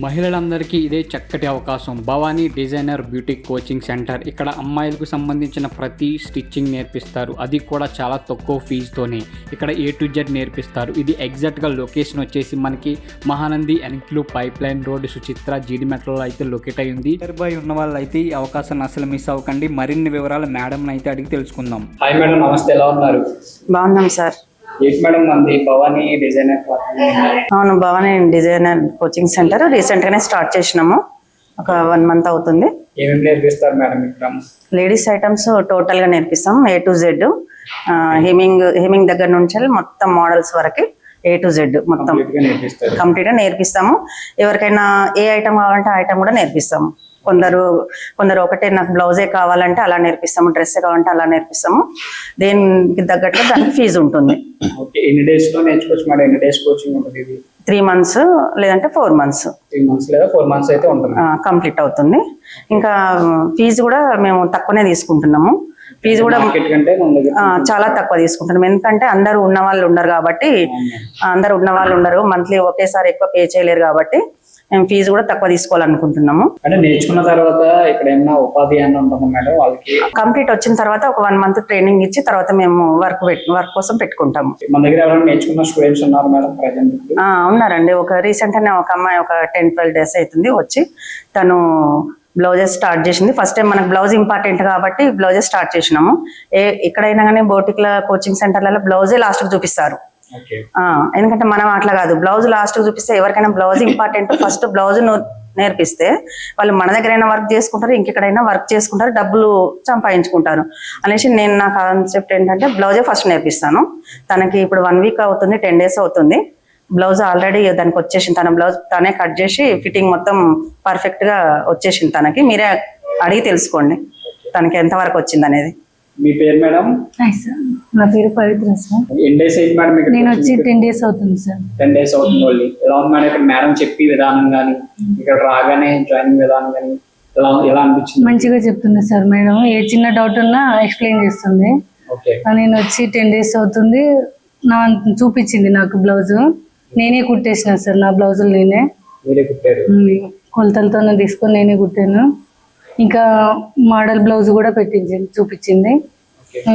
మహిళలందరికీ ఇదే చక్కటి అవకాశం. Bhavani designer beauty coaching centre. ఇక్కడ అమ్మాయిలకు సంబంధించిన ప్రతి స్టిచ్చింగ్ నేర్పిస్తారు, అది కూడా చాలా తక్కువ ఫీజుతోనే. ఇక్కడ A to Z నేర్పిస్తారు. ఇది ఎగ్జాక్ట్గా లొకేషన్ వచ్చేసి మనకి మహానంది ఎన్క్లూ పైప్ లైన్ రోడ్, సుచిత్ర జీడిమెట్లలో అయితే లొకేట్ అయి ఉంది. నియర్ బై ఉన్న వాళ్ళు అయితే ఈ అవకాశాన్ని అసలు మిస్ అవ్వకండి. మరిన్ని వివరాలు మేడం అయితే అడిగి తెలుసుకుందాం. హాయ్ మేడం, నమస్తే, ఎలా ఉన్నారు? బాగున్నాం సార్. ఏంటి మేడం, మంది భవానీ డిజైనర్? అవును, Bhavani designer coaching centre recent గానే స్టార్ట్ చేసినాము. ఒక 1 month అవుతుంది. ఏమేమి నేర్పిస్తారు మేడం ఇక్కడ? లేడీస్ ఐటమ్స్ టోటల్ గా నేర్పిస్తాం, A to Z. హెమింగ్ దగ్గర నుంచి మొత్తం మోడల్స్ వరకు A to Z మొత్తం కంప్లీట్ గా నేర్పిస్తాము. ఎవరికైనా ఏ ఐటమ్ కావాలంటే ఆ ఐటమ్ కూడా నేర్పిస్తాము. కొందరు ఒకటే నాకు బ్లౌజే కావాలంటే అలా నేర్పిస్తాము, డ్రెస్ కావాలంటే అలా నేర్పిస్తాము. దేనికి తగ్గట్టుగా దానికి ఫీజు ఉంటుంది. ఎన్ని డేస్ లో నేర్చుకోవచ్చు మేడం? ఎన్ని డేస్ కోచింగ్ ఉంటుంది ఇది? 3 months లేదంటే 4 months. 3 months లేదా 4 months అయితే ఉంటుంది, కంప్లీట్ అవుతుంది. ఇంకా ఫీజు కూడా మేము తక్కువనే తీసుకుంటున్నాము. ఫీజు కూడా చాలా తక్కువ తీసుకుంటున్నాం, ఎందుకంటే అందరూ ఉన్న వాళ్ళు ఉండరు కాబట్టి. మంత్లీ ఒకేసారి ఎక్కువ పే చేయలేరు కాబట్టి మేము ఫీజు కూడా తక్కువ తీసుకోవాలనుకుంటున్నాము. అంటే నేర్చుకున్న తర్వాత ఇక్కడ ఏమైనా ఉపాధి అని ఉంటుందా మేడం వాళ్ళకి? కంప్లీట్ వచ్చిన తర్వాత ఒక 1 month ట్రైనింగ్ ఇచ్చి తర్వాత మేము వర్క్ కోసం పెట్టుకుంటాము. మన దగ్గర ఎవరైనా నేర్చుకున్న స్టూడెంట్స్ ఉన్నారు మేడం ప్రజెంట్? ఉన్నారండి. రీసెంట్ గా ఒక అమ్మాయి ఒక 10-12 days అవుతుంది వచ్చి, తను బ్లౌజెస్ స్టార్ట్ చేసింది. ఫస్ట్ టైం మనకు బ్లౌజ్ ఇంపార్టెంట్ కాబట్టి బ్లౌజెస్ స్టార్ట్ చేసినాము. ఎక్కడైనా కానీ బోటిక్ల కోచింగ్ సెంటర్లలో బ్లౌజే లాస్ట్ కు చూపిస్తారు. ఎందుకంటే మనం అట్లా కాదు, బ్లౌజ్ లాస్ట్ కు చూపిస్తే ఎవరికైనా బ్లౌజ్ ఇంపార్టెంట్. ఫస్ట్ బ్లౌజ్ నేర్పిస్తే వాళ్ళు మన దగ్గరైనా వర్క్ చేసుకుంటారు, ఇంకెక్కడైనా వర్క్ చేసుకుంటారు, డబ్బులు సంపాదించుకుంటారు అనేసి నా కాన్సెప్ట్ ఏంటంటే బ్లౌజే ఫస్ట్ నేర్పిస్తాను. తనకి ఇప్పుడు 1 week అవుతుంది, 10 days అవుతుంది. బ్లౌజ్ ఆల్రెడీ దానికి వచ్చేసింది. తన బ్లౌజ్ తనే కట్ చేసి ఫిట్టింగ్ మొత్తం పర్ఫెక్ట్ గా వచ్చేసింది తనకి. మీరే అడిగి తెలుసుకోండి తనకి ఎంత వరకు వచ్చింది అనేది. మీ పేరు మేడం? నా పేరు పవిత్ర సార్. ఎన్ని డేస్ అయింది మేడం? నేను వచ్చి 10 days అవుతుంది సార్. 10 days అవుతుంది. ఎలా ఉంది మేడం ఇక్కడ మేడం చెప్పి విధానం కానీ, ఇక్కడ రాగానే జాయినింగ్ విధానం కానీ ఎలా అనిపించింది? మంచిగా చెప్తుంది సార్ మేడం. ఏ చిన్న డౌట్ ఉన్నా ఎక్స్ప్లెయిన్ చేస్తుంది. నేను వచ్చి 10 days అవుతుంది. చూపించింది నాకు బ్లౌజ్, నేనే కుట్టేసిన సార్. నా బ్లౌజులు నేనే కొలతలతో తీసుకొని నేనే కుట్టాను. ఇంకా మోడల్ బ్లౌజ్ కూడా చూపించింది.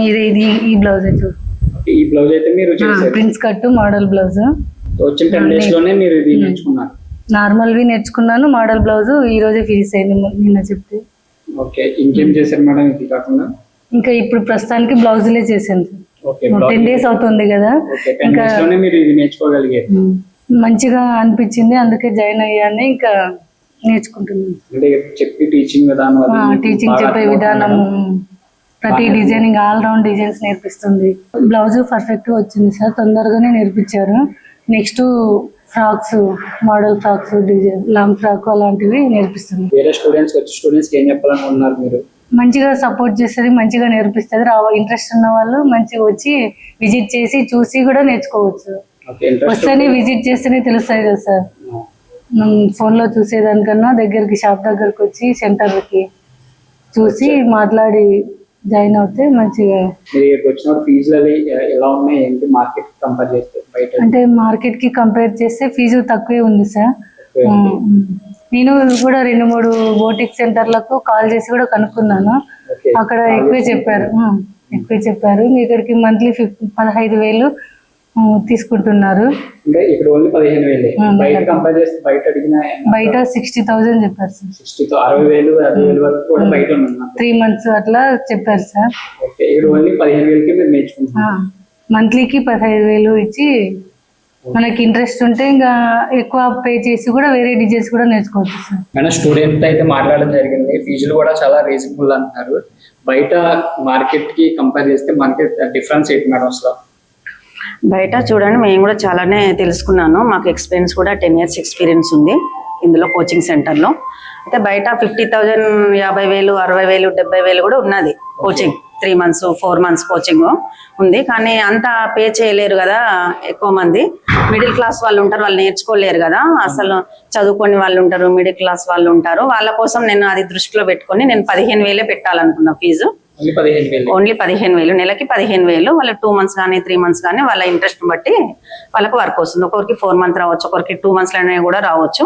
ఇది ఈ blouse prince cut model blouse. Normal V నేర్చుకున్నాను, మోడల్ బ్లౌజ్ ఈ రోజే ఫినిష్ అయింది నిన్న చెప్తే. ఇంకా ఇప్పుడు ప్రస్తుతానికి బ్లౌజులే చేశాను. 10 days అవుతుంది కదా, ఇంకా మంచిగా అనిపించింది, అందుకే జాయిన్ అయ్యాను. ఇంకా నేర్చుకుంటున్నాను. టీచింగ్ చెప్పే విధానం, ప్రతి డిజైనింగ్ ఆల్ రౌండ్ డిజైన్స్ నేర్పిస్తుంది. బ్లౌజ్ పర్ఫెక్ట్ గా వచ్చింది సార్, తొందరగానే నేర్పించారు. Next frocks, model frocks, design long frock అలాంటివి నేర్పిస్తుంది. మంచిగా సపోర్ట్ చేస్తుంది, మంచిగా నేర్పిస్తుంది. ఇంట్రెస్ట్ ఉన్న వాళ్ళు మంచిగా వచ్చి విజిట్ చేసి చూసి కూడా నేర్చుకోవచ్చు. వస్తేనే విజిట్ చేస్తేనే తెలుస్తుంది కదా సార్. ఫోన్ లో చూసేదానికన్నా దగ్గరికి, షాప్ దగ్గరకు వచ్చి సెంటర్కి చూసి మాట్లాడి జాయిన్ అవుతే మంచిగా. అంటే మార్కెట్ కి కంపేర్ చేస్తే ఫీజు తక్కువే ఉంది సార్. నేను కూడా 2-3 బోటిక్ సెంటర్లకు కాల్ చేసి కూడా కనుక్కున్నాను. అక్కడ ఎక్కువే చెప్పారు. ఇక్కడికి మంత్లీ 15,000 తీసుకుంటున్నారు. బయట 60,000 చెప్పారు సార్. 3 months అట్లా చెప్పారు సార్. మంత్లీకి 15,000 ఇచ్చి మనకి ఇంట్రెస్ట్ ఉంటే ఇంకా ఎక్కువ పే చేసి కూడా వేరే డిజైన్స్ కూడా నేర్చుకోవచ్చు సార్. మేడం స్టూడెంట్ అయితే మాట్లాడడం జరిగింది, ఫీజులు కూడా చాలా రీజనబుల్ అంటున్నారు. బయట మార్కెట్ కి కంపేర్ చేస్తే మార్కెట్ డిఫరెన్స్ ఏంటి మేడం అసలు? బయట చూడండి, మేము కూడా చాలానే తెలుసుకున్నాను. మాకు ఎక్స్పీరియన్స్ కూడా 10 years ఎక్స్పీరియన్స్ ఉంది ఇందులో కోచింగ్ సెంటర్లో. అయితే బయట 50,000, 50,000, 60,000, 70,000 కూడా ఉన్నది కోచింగ్. 3 months, 4 months కోచింగ్ ఉంది. కానీ అంత పే చేయలేరు కదా ఎక్కువ మంది. మిడిల్ క్లాస్ వాళ్ళు ఉంటారు, వాళ్ళు నేర్చుకోలేరు కదా. అసలు చదువుకొని వాళ్ళు ఉంటారు, మిడిల్ క్లాస్ వాళ్ళు ఉంటారు. వాళ్ళ కోసం నేను అది దృష్టిలో పెట్టుకొని నేను 15,000 పెట్టాలనుకున్నా ఫీజు. ఓన్లీ 15,000 నెలకి 15,000. వాళ్ళకి 2 months కానీ 3 months కానీ వాళ్ళ ఇంట్రెస్ట్ బట్టి వాళ్ళకి వర్క్ వస్తుంది. ఒకరికి 4 months రావచ్చు, ఒకరికి 2 months లోనే కూడా రావచ్చు.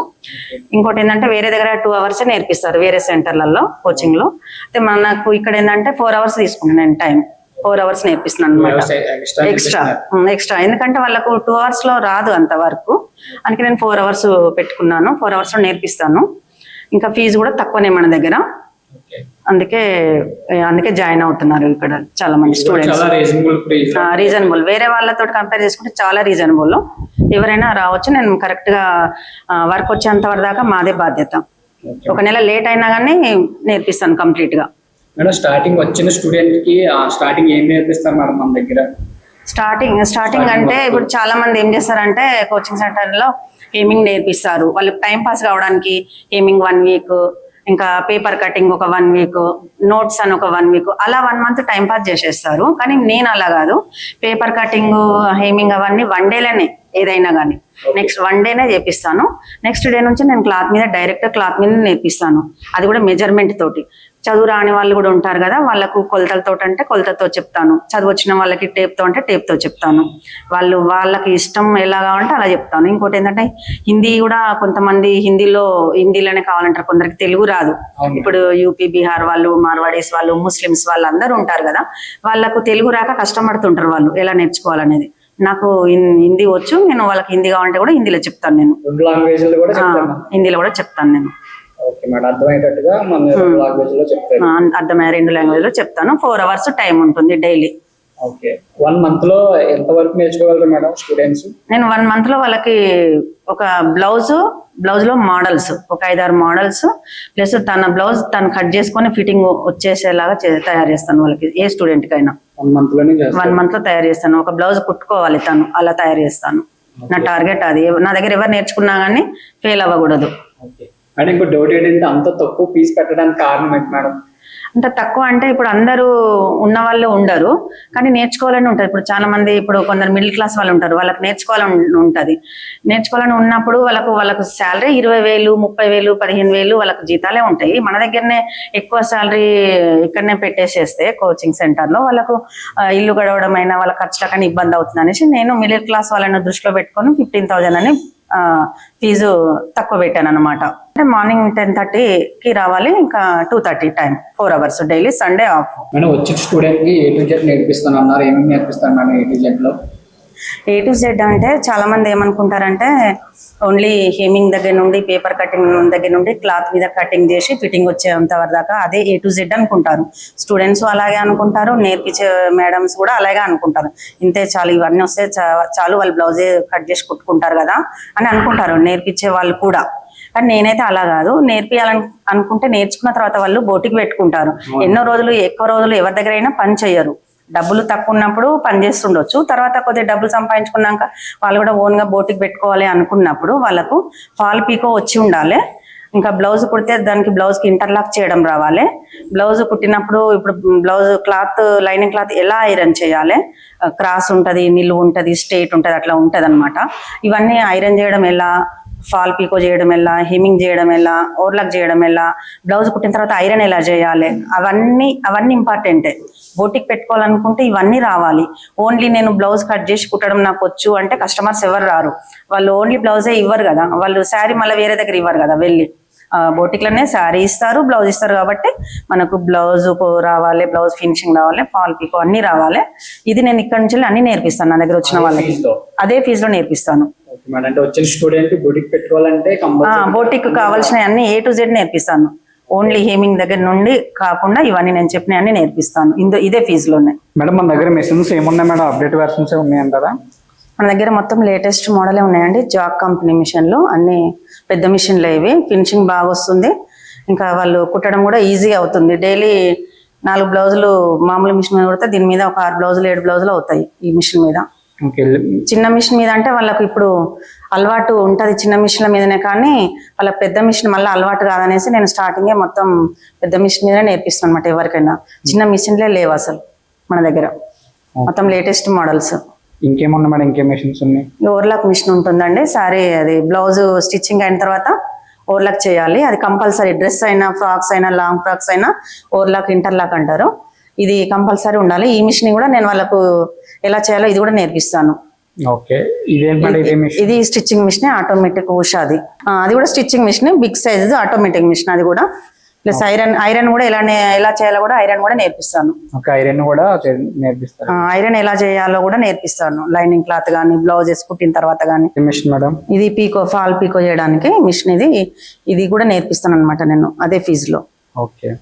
ఇంకోటి ఏంటంటే వేరే దగ్గర 2 hours నేర్పిస్తారు వేరే సెంటర్లలో కోచింగ్ లో. అయితే మనకు ఇక్కడ ఏంటంటే 4 hours తీసుకున్నాను నేను టైం. 4 hours నేర్పిస్తున్నాను అనమాట ఎక్స్ట్రా. ఎందుకంటే వాళ్ళకు 2 hours లో రాదు అంత వరకు, అందుకే నేను 4 hours పెట్టుకున్నాను. 4 hours లో నేర్పిస్తాను. ఇంకా ఫీజు కూడా తక్కువనే మన దగ్గర, అందుకే జాయిన్ అవుతున్నారు ఇక్కడ చాలా మంది స్టూడెంట్స్. రీజనబుల్, వేరే వాళ్ళతో కంపేర్ చేసుకుంటే చాలా రీజనబుల్. ఎవరైనా రావచ్చు. నేను కరెక్ట్ గా వర్క్ వచ్చేంత వరకు దాకా మాదే బాధ్యత. ఒక నెల లేట్ అయినా కానీ నేర్పిస్తాను కంప్లీట్ గా. మేడం స్టార్టింగ్ వచ్చిన స్టూడెంట్ కి స్టార్టింగ్ ఏం నేర్పిస్తారు మేడం మన దగ్గర? స్టార్టింగ్ అంటే ఇప్పుడు చాలా మంది ఏం చేస్తారంటే కోచింగ్ సెంటర్ లో హేమింగ్ నేర్పిస్తారు. వాళ్ళకి టైం పాస్ కావడానికి హేమింగ్ 1 week, ఇంకా పేపర్ కటింగ్ ఒక 1 week, నోట్స్ అని ఒక 1 week, అలా 1 month టైం పాస్ చేసేస్తారు. కానీ నేను అలా కాదు. పేపర్ కటింగ్, హేమింగ్ అవన్నీ 1 dayలోనే ఏదైనా కానీ నెక్స్ట్ 1 dayనే చేపిస్తాను. నెక్స్ట్ డే నుంచి నేను డైరెక్ట్ క్లాత్ మీద నేర్పిస్తాను. అది కూడా మెజర్మెంట్ తోటి. చదువు రాని వాళ్ళు కూడా ఉంటారు కదా, వాళ్ళకు కొలతలతో అంటే కొలతతో చెప్తాను. చదువు వచ్చిన వాళ్ళకి టేప్తో అంటే టేప్తో చెప్తాను. వాళ్ళకి ఇష్టం ఎలాగా అంటే అలా చెప్తాను. ఇంకోటి ఏంటంటే హిందీ కూడా కొంతమంది హిందీలోనే కావాలంటారు, కొందరికి తెలుగు రాదు. ఇప్పుడు యూపీ, బీహార్ వాళ్ళు, మార్వాడీస్ వాళ్ళు, ముస్లిమ్స్ వాళ్ళు అందరూ ఉంటారు కదా, వాళ్ళకు తెలుగు రాక కష్టపడుతుంటారు వాళ్ళు ఎలా నేర్చుకోవాలనేది. నాకు హిందీ వచ్చు, నేను వాళ్ళకి హిందీ కావాలంటే కూడా హిందీలో చెప్తాను. నేను హిందీలో కూడా చెప్తాను నేను. అర్థమయ్యే 2 languages లో చెప్తాను. 4 hours టైం ఉంటుంది డైలీ. 1 month లో ఎంత వరకు నేర్చుకోగలరు మేడం స్టూడెంట్స్? నేను 1 month లో వాళ్ళకి ఒక బ్లౌజ్ లో మోడల్స్, ఒక 5-6 మోడల్స్ ప్లస్ తన బ్లౌజ్ తను కట్ చేసుకొని ఫిట్టింగ్ వచ్చేసేలాగా తయారు చేస్తాను వాళ్ళకి. ఏ స్టూడెంట్ కైనా 1 month లో తయారు చేస్తాను. ఒక బ్లౌజ్ కుట్టుకోవాలి తను, అలా తయారు చేస్తాను. నా టార్గెట్ అది. నా దగ్గర ఎవరు నేర్చుకున్నా కానీ ఫెయిల్ అవ్వకూడదు. అంటే ఇంకో డౌట్ ఏంటంటే అంత తక్కువ ఫీజు పెట్టడానికి కారణం ఏంటి మేడం? అంత తక్కువ అంటే ఇప్పుడు అందరూ ఉన్న వాళ్ళు ఉండరు, కానీ నేర్చుకోవాలని ఉంటుంది. ఇప్పుడు చాలా మంది, ఇప్పుడు కొందరు మిడిల్ క్లాస్ వాళ్ళు ఉంటారు, వాళ్ళకి నేర్చుకోవాలని ఉంటుంది. నేర్చుకోవాలని ఉన్నప్పుడు వాళ్ళకు శాలరీ 20,000, 30,000, 15,000 వాళ్ళకు జీతాలే ఉంటాయి. మన దగ్గరనే ఎక్కువ శాలరీ ఇక్కడనే పెట్టేసేస్తే కోచింగ్ సెంటర్లో వాళ్ళకు ఇల్లు గడవడం అయినా వాళ్ళ ఖర్చులకని ఇబ్బంది అవుతుంది అనేసి నేను మిడిల్ క్లాస్ వాళ్ళని దృష్టిలో పెట్టుకొని 15,000 అని ఫీజు తక్కువ పెట్టాను అనమాట. అంటే మార్నింగ్ 10:30కి రావాలి, ఇంకా 2:30 time. 4 hours daily, Sunday off. Madam వచ్చిన స్టూడెంట్ కి A to Z నేర్పిస్తాను అన్నారు, ఏమేమి నేర్పిస్తాను మేడం A to Z లో? A to Z అంటే చాలా మంది ఏమనుకుంటారంటే ఓన్లీ హేమింగ్ దగ్గర నుండి, పేపర్ కటింగ్ దగ్గర నుండి క్లాత్ మీద కటింగ్ చేసి ఫిట్టింగ్ వచ్చేంత వరకు దాకా అదే A to Z అనుకుంటారు. స్టూడెంట్స్ అలాగే అనుకుంటారు, నేర్పించే మేడమ్స్ కూడా అలాగే అనుకుంటారు. ఇంతే చాలు, ఇవన్నీ వస్తే చాలు, వాళ్ళు బ్లౌజే కట్ చేసి కుట్టుకుంటారు కదా అని అనుకుంటారు నేర్పించే వాళ్ళు కూడా. కానీ నేనైతే అలా కాదు. నేర్పియాలని అనుకుంటే నేర్చుకున్న తర్వాత వాళ్ళు బోటికి పెట్టుకుంటారు. ఎక్కువ రోజులు ఎవరి దగ్గర అయినా పని చేయరు. డబ్బులు తక్కువ ఉన్నప్పుడు పని చేస్తుండొచ్చు, తర్వాత కొద్దిగా డబ్బులు సంపాదించుకున్నాక వాళ్ళు కూడా ఓన్ గా బోటికి పెట్టుకోవాలి అనుకున్నప్పుడు వాళ్ళకు ఫాల్ పీకో వచ్చి ఉండాలి. ఇంకా బ్లౌజ్ కుడితే దానికి బ్లౌజ్ కి ఇంటర్లాక్ చేయడం రావాలి. బ్లౌజ్ కుట్టినప్పుడు ఇప్పుడు బ్లౌజ్ క్లాత్, లైనింగ్ క్లాత్ ఎలా ఐరన్ చేయాలి, క్రాస్ ఉంటది, నిలువు ఉంటది, స్ట్రైట్ ఉంటది, అట్లా ఉంటది అనమాట. ఇవన్నీ ఐరన్ చేయడం ఎలా, ఫాల్ పీకో చేయడం ఎలా, హెమ్మింగ్ చేయడం ఎలా, ఓవర్లాక్ చేయడం ఎలా, బ్లౌజ్ కుట్టిన తర్వాత ఐరన్ ఎలా చేయాలి, అవన్నీ ఇంపార్టెంటే. బోటిక్ పెట్టుకోవాలనుకుంటే ఇవన్నీ రావాలి. ఓన్లీ నేను బ్లౌజ్ కట్ చేసి కుట్టడం నాకు వచ్చు అంటే కస్టమర్స్ ఎవరు రారు. వాళ్ళు ఓన్లీ బ్లౌజే ఇవ్వరు కదా, వాళ్ళు శారీ మళ్ళీ వేరే దగ్గర ఇవ్వరు కదా. వెళ్ళి బోటిక్లోనే శారీ ఇస్తారు, బ్లౌజ్ ఇస్తారు. కాబట్టి మనకు బ్లౌజ్ రావాలి, బ్లౌజ్ ఫినిషింగ్ రావాలి, ఫాల్ పీకో అన్ని రావాలి. ఇది నేను ఇక్కడ నుంచి అన్ని నేర్పిస్తాను. నా దగ్గర వచ్చిన వాళ్ళకి అదే ఫీజులో నేర్పిస్తాను. బోటిక్ కావాల్సిన అన్ని A to Z నేర్పిస్తాను. ఓన్లీ హేమింగ్ దగ్గర నుండి కాకుండా ఇవన్నీ నేను చెప్పిన అన్ని నేర్పిస్తాను ఇదే ఫీజులోనే. మేడం మన దగ్గర మెషిన్స్ ఏమున్నాయి మేడం? Update versions ఉన్నాయంటారా? మన దగ్గర మొత్తం లేటెస్ట్ మోడలే ఉన్నాయండి. జాక్ కంపెనీ మిషన్లు, అన్ని పెద్ద మిషన్లు. ఇవి ఫినిషింగ్ బాగా వస్తుంది, ఇంకా వాళ్ళు కుట్టడం కూడా ఈజీ అవుతుంది. డైలీ 4 బ్లౌజులు మామూలు మిషన్ మీద కుడితే దీని మీద ఒక 6 బ్లౌజులు 7 బ్లౌజులు అవుతాయి ఈ మిషన్ మీద. చిన్న మిషన్ మీద అంటే వాళ్ళకు ఇప్పుడు అలవాటు ఉంటది చిన్న మిషన్ల మీదనే, కానీ వాళ్ళ పెద్ద మిషన్ మళ్ళీ అలవాటు కాదనేసి నేను స్టార్టింగే మొత్తం పెద్ద మిషన్ మీద నేర్పిస్తాను అనమాట. ఎవరికైనా చిన్న మిషన్లే లేవు అసలు మన దగ్గర, మొత్తం లేటెస్ట్ మోడల్స్. ఇంకేమన్నా మేడం? ఇంకేం మిషన్స్ ఉన్నాయి? ఓవర్లాక్ మిషన్ ఉంటుందండి. సారీ, అది బ్లౌజ్ స్టిచ్చింగ్ అయిన తర్వాత ఓవర్లాక్ చేయాలి. అది కంపల్సరీ. డ్రెస్ అయినా, ఫ్రాక్స్ అయినా, లాంగ్ ఫ్రాక్స్ అయినా ఓవర్లాక్, ఇంటర్లాక్ అంటారు. ఇది కంపల్సరీ ఉండాలి. ఈ మిషన్ కూడా నేను వాళ్ళకు ఎలా చేయాలో ఇది కూడా నేర్పిస్తాను. ఓకే, ఇదేం మేడం? ఇదే మిషన్? ఇది స్టిచ్చింగ్ మిషన్, ఆటోమేటిక్ ఉషాది. అది కూడా stitching machine, big size automatic machine అది కూడా. ప్లస్ ఐరన్ కూడా ఎలా చేయాలో కూడా ఐరన్ కూడా నేర్పిస్తాను. ఓకే, ఐరన్ కూడా నేర్పిస్తారు. ఐరన్ ఎలా చేయాలో కూడా నేర్పిస్తాను. లైనింగ్ క్లాత్ కానీ, బ్లౌజెస్ కుట్టిన తర్వాత కానీ. Machine madam? ఇది ఫాల్ పీకో చేయడానికి మిషన్. ఇది కూడా నేర్పిస్తాను అనమాట నేను అదే ఫీజులో. ఓకే,